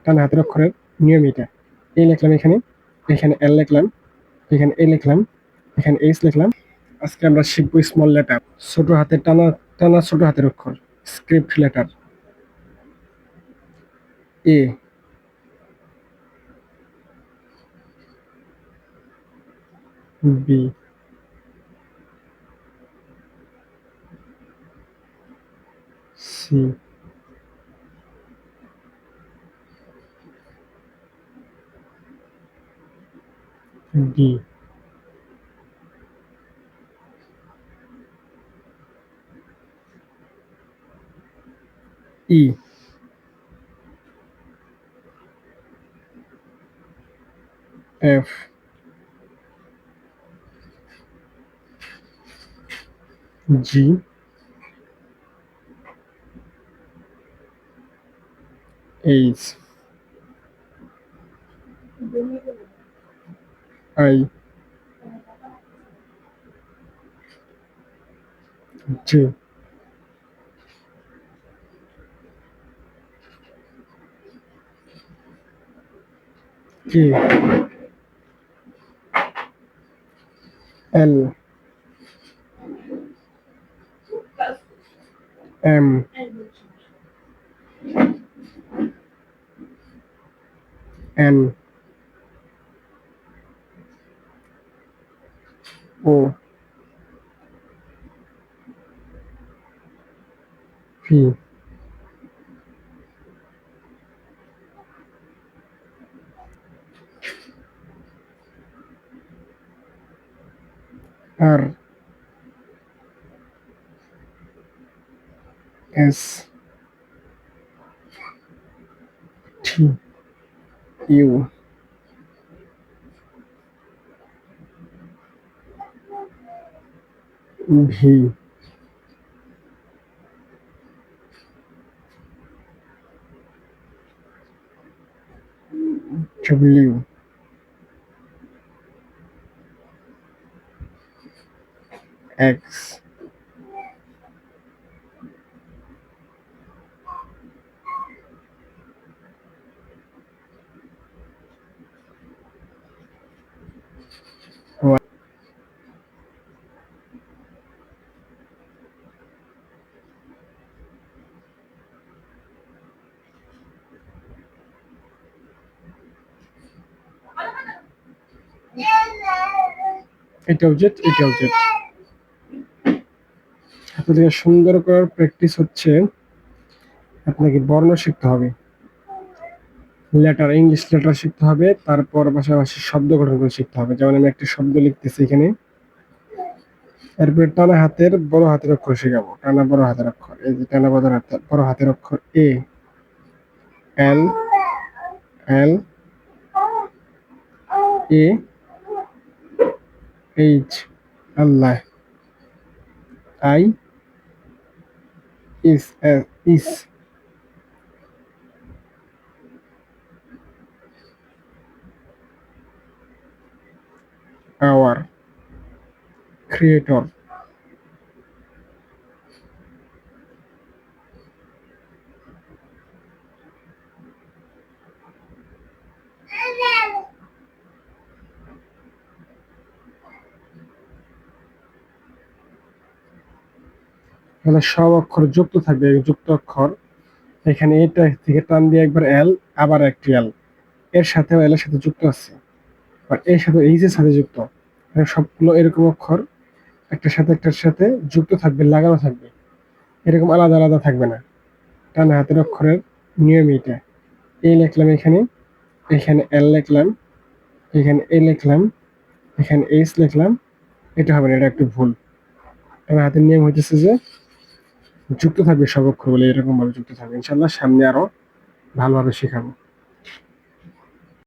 ডান হাতের অক্ষরের নিয়ম এটা। এ লিখলাম এখানে, এখানে এল লিখলাম, এখানে এ লিখলাম, এখানে এইচ লিখলাম। আজকে আমরা শিখবো স্মল লেটার, ছোট হাতের টানা টানা ছোট হাতের অক্ষর, script letter. A, B, C, D, E, F, G, H, I, J, K, L, M, N, O, P, R, S, T, U, V, W, X, Y. এটাও জেড, এটাও জেড। আপনাদের সুন্দর করার প্র্যাকটিস হচ্ছে, আপনাকে বর্ণ শিখতে হবে, লেটার, ইংলিশ লেটার শিখতে হবে, তারপর পাশাপাশি শব্দ গঠন করে শিখতে হবে। যেমন আমি একটা শব্দ লিখতেছি এখানে, এরপরে টানা হাতের বড় হাতের অক্ষর শেখাবো, টানা বড় হাতের অক্ষর। এই যে টানা বড় হাতের অক্ষর A, L, L, A, H, Allah, I, S, is, our, creator. এখানে সব অক্ষর যুক্ত থাকবে, যুক্ত অক্ষর। এখানে এটা থেকে টান দিয়ে একবার এল, আবার একটি এল, এর সাথেও এল এর সাথে যুক্ত আছে, আর এর সাথে এইচ এর সাথে যুক্ত। সবগুলো এরকম অক্ষর একটার সাথে একটার সাথে যুক্ত থাকবে, লাগানো থাকবে, এরকম আলাদা আলাদা থাকবে না। টানা হাতের অক্ষরের নিয়ম এটা। এ লিখলাম এখানে, এখানে এল লিখলাম, এখানে এ লিখলাম, এখানে এইচ লিখলাম, এটা হবে না, এটা একটু ভুল। টানা হাতের নিয়ম হইতেছে যে যুক্ত থাকবে সব অক্ষরগুলো, এরকম ভাবে যুক্ত থাকবে। ইনশাল্লাহ সামনে আরো ভালোভাবে শেখাবো।